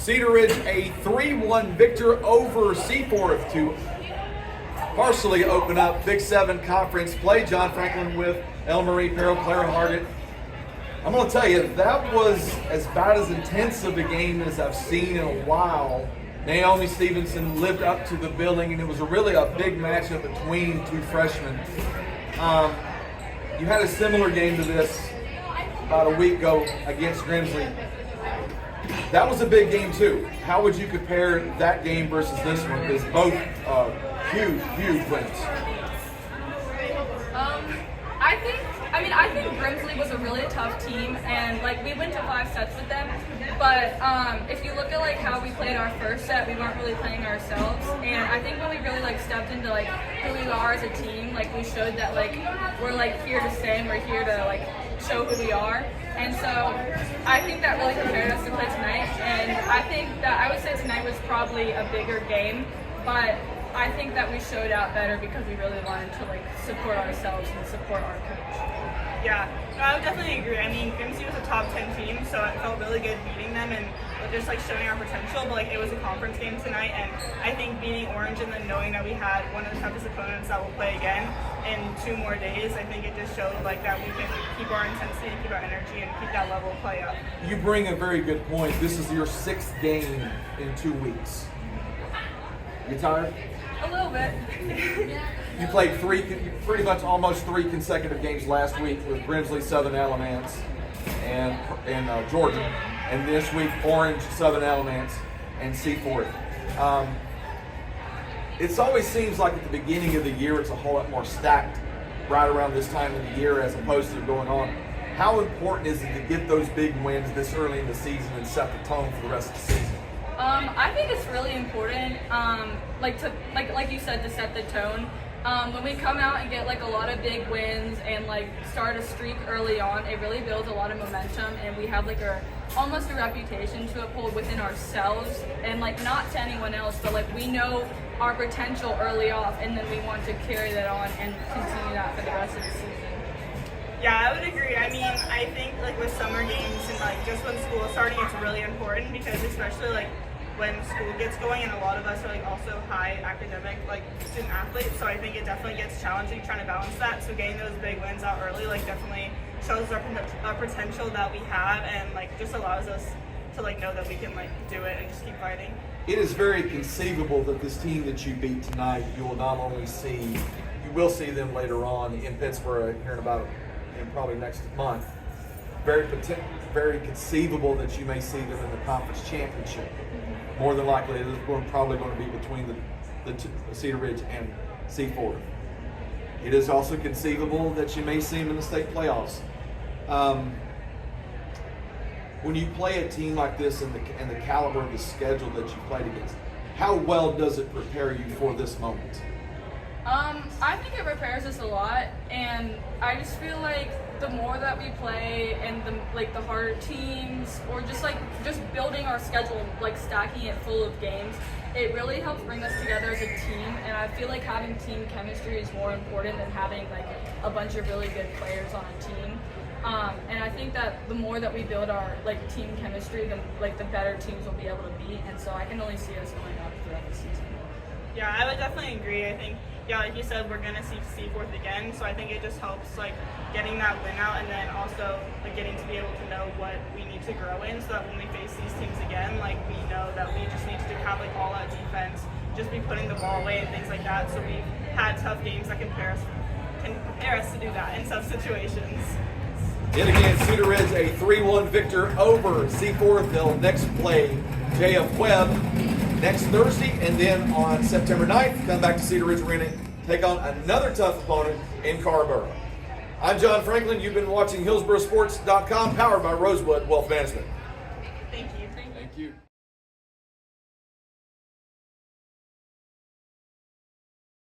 Cedar Ridge a 3-1 victor over Seaforth to partially open up Big 7 conference play. John Franklin with El Marie Perro, Claire Hargett. I'm going to tell you, that was as about as intense of a game as I've seen in a while. Naomi Stevenson lived up to the billing, and it was really a big matchup between two freshmen. You had a similar game to this about a week ago against Grimsley. That was a big game too. How would you compare that game versus this one? Because both huge wins. I think Grimsley was a really tough team, and we went to 5 sets with them. But if you look at how we played our first set, we weren't really playing ourselves. And I think when we really stepped into who we are as a team, we showed that we're here to stay and we're here to show who we are. And so I think that really prepared us to play tonight. And I would say tonight was probably a bigger game, but I think that we showed out better because we really wanted to support ourselves and support our coach. Yeah, no, I would definitely agree. I mean, Grimsley was a top 10 team, so it felt really good beating them and just showing our potential. But it was a conference game tonight, and I think beating Orange and then knowing that we had one of the toughest opponents that will play again in 2 more days, I think it just showed that we can keep our intensity, keep our energy, and keep that level of play up. You bring a very good point. This is your 6th game in 2 weeks. You tired? A little bit. You played pretty much almost 3 consecutive games last week with Grimsley, Southern Alamance, and Georgia, and this week Orange, Southern Alamance, and Seaforth. It always seems like at the beginning of the year it's a whole lot more stacked right around this time of the year as opposed to going on. How important is it to get those big wins this early in the season and set the tone for the rest of the season? I think it's really important, like you said, to set the tone. When we come out and get a lot of big wins and start a streak early on, it really builds a lot of momentum, and we have almost a reputation to uphold within ourselves and not to anyone else, but we know our potential early off, and then we want to carry that on and continue that for the rest of the season. Yeah, I would agree. I mean, I think with summer games and just when school is starting, it's really important because especially when school gets going, and a lot of us are also high academic student athletes, so I think it definitely gets challenging trying to balance that. So getting those big wins out early definitely shows our potential that we have, and just allows us to know that we can do it and just keep fighting. It is very conceivable that this team that you beat tonight, you will not only see, you will see them later on in Pittsburgh here in probably next month. Very conceivable that you may see them in the conference championship. More than likely, it is probably going to be between the Cedar Ridge and Seaforth. It is also conceivable that you may see them in the state playoffs. When you play a team like this and the caliber of the schedule that you played against, how well does it prepare you for this moment? I think it prepares us a lot, and I just feel the more that we play and the harder teams, or just building our schedule, stacking it full of games, it really helps bring us together as a team. And I feel having team chemistry is more important than having a bunch of really good players on a team. And I think that the more that we build our team chemistry, the better teams will be able to beat. And so I can only see us going up throughout the season. Yeah, I would definitely agree. I think, like you said, we're going to see Seaforth again, so I think it just helps, getting that win out, and then also, getting to be able to know what we need to grow in, so that when we face these teams again, we know that we just need to have, all-out defense, just be putting the ball away and things like that, so we've had tough games that can prepare us to do that in tough situations. Yet again, Cedar Ridge a 3-1 victor over Seaforth. They'll next play JF Webb next Thursday, and then on September 9th, come back to Cedar Ridge Arena, take on another tough opponent in Carrboro. I'm John Franklin. You've been watching HillsboroSports.com, powered by Rosewood Wealth Management.